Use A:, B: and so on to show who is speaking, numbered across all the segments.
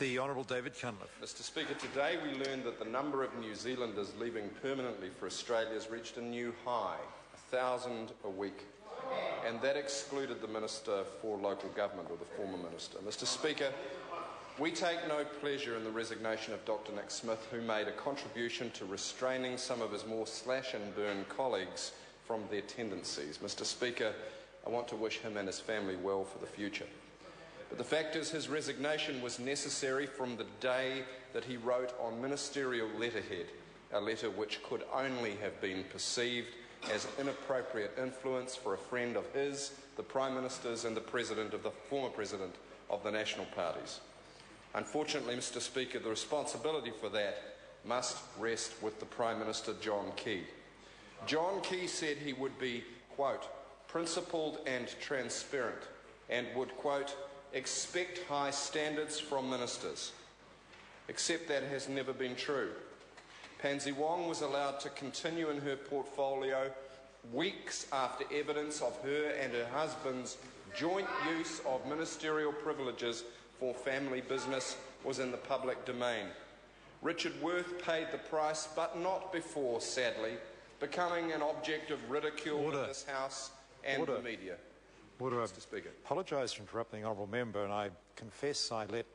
A: The Honourable David Cunliffe.
B: Mr Speaker, today we learned that the number of New Zealanders leaving permanently for Australia has reached a new high, 1,000 a week, and that excluded the Minister for Local Government, or the former Minister. Mr Speaker, we take no pleasure in the resignation of Dr Nick Smith, who made a contribution to restraining some of his more slash-and-burn colleagues from their tendencies. Mr Speaker, I want to wish him and his family well for the future. But the fact is, his resignation was necessary from the day that he wrote on ministerial letterhead, a letter which could only have been perceived as inappropriate influence for a friend of his, the Prime Minister's, and the former President of the National Parties. Unfortunately, Mr Speaker, the responsibility for that must rest with the Prime Minister, John Key. John Key said he would be, quote, principled and transparent, and would, quote, expect high standards from ministers. Except that has never been true. Pansy Wong was allowed to continue in her portfolio weeks after evidence of her and her husband's joint use of ministerial privileges for family business was in the public domain. Richard Worth paid the price, but not before, sadly, becoming an object of ridicule in this House and the media. Mr Speaker.
A: I apologise for interrupting the Honourable Member, and I confess I let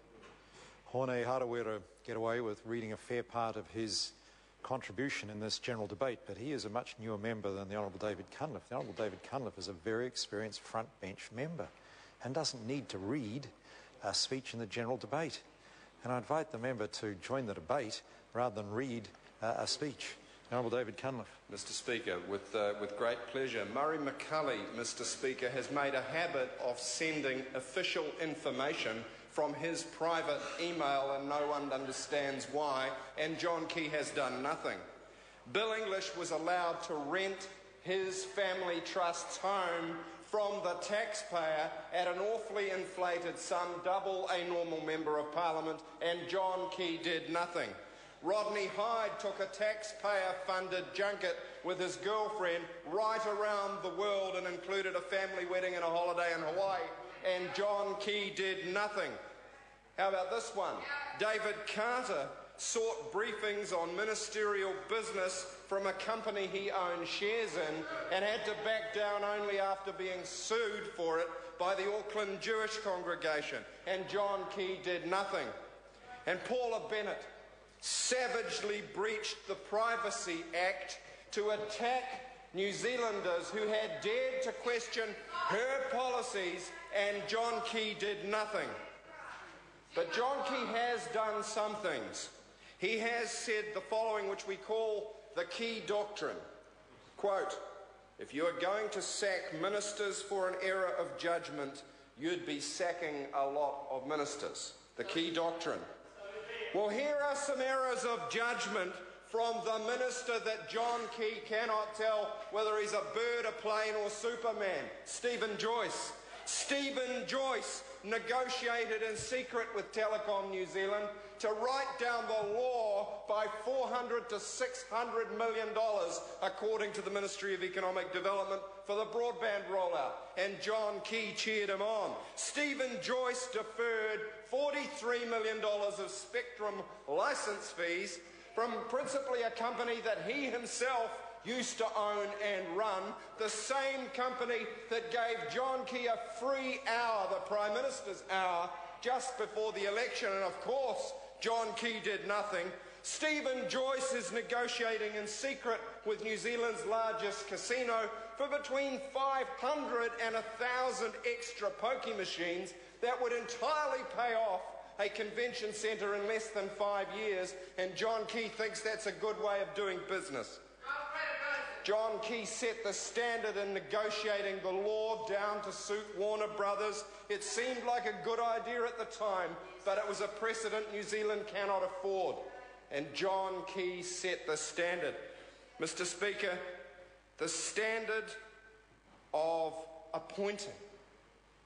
A: Hone Harawira get away with reading a fair part of his contribution in this general debate, but he is a much newer member than the Honourable David Cunliffe. The Honourable David Cunliffe is a very experienced front bench member and doesn't need to read a speech in the general debate. And I invite the member to join the debate rather than read a speech. Honourable David Cunliffe.
B: Mr Speaker, with great pleasure. Murray McCulley, Mr Speaker, has made a habit of sending official information from his private email, and no one understands why, and John Key has done nothing. Bill English was allowed to rent his family trust's home from the taxpayer at an awfully inflated sum, double a normal member of Parliament, and John Key did nothing. Rodney Hyde took a taxpayer-funded junket with his girlfriend right around the world and included a family wedding and a holiday in Hawaii, and John Key did nothing. How about this one? David Carter sought briefings on ministerial business from a company he owned shares in and had to back down only after being sued for it by the Auckland Jewish congregation, and John Key did nothing. And Paula Bennett savagely breached the Privacy Act to attack New Zealanders who had dared to question her policies, and John Key did nothing. But John Key has done some things. He has said the following, which we call the Key Doctrine. Quote, if you are going to sack ministers for an error of judgment, you'd be sacking a lot of ministers. The Key Doctrine. Well, here are some errors of judgment from the minister that John Key cannot tell whether he's a bird, a plane or Superman, Stephen Joyce. Stephen Joyce negotiated in secret with Telecom New Zealand to write down the law by $400 to $600 million, according to the Ministry of Economic Development, for the broadband rollout. And John Key cheered him on. Stephen Joyce deferred $43 million of spectrum licence fees from principally a company that he himself used to own and run, the same company that gave John Key a free hour, the Prime Minister's hour, just before the election. And of course, John Key did nothing. Stephen Joyce is negotiating in secret with New Zealand's largest casino for between 500 and 1,000 extra pokie machines that would entirely pay off a convention centre in less than 5 years, and John Key thinks that's a good way of doing business. John Key set the standard in negotiating the law down to suit Warner Brothers. It seemed like a good idea at the time, but it was a precedent New Zealand cannot afford. And John Key set the standard. Mr. Speaker, the standard of appointing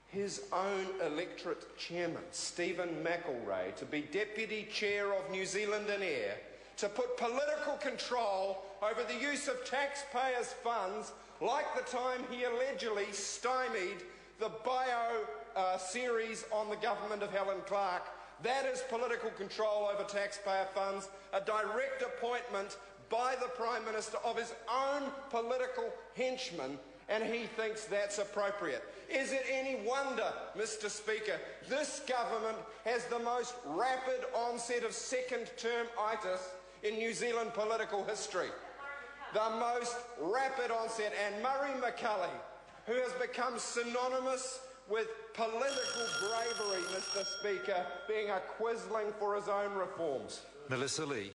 B: his own electorate chairman, Stephen McElrea, to be Deputy Chair of New Zealand and Air, to put political control over the use of taxpayers' funds, like the time he allegedly stymied the bio series on the government of Helen Clark. That is political control over taxpayer funds, a direct appointment by the Prime Minister of his own political henchmen, and he thinks that's appropriate. Is it any wonder, Mr. Speaker, this government has the most rapid onset of second-term itis in New Zealand political history? The most rapid onset. And Murray McCully, who has become synonymous with political bravery, Mr. Speaker, being a quisling for his own reforms.
A: Melissa Lee.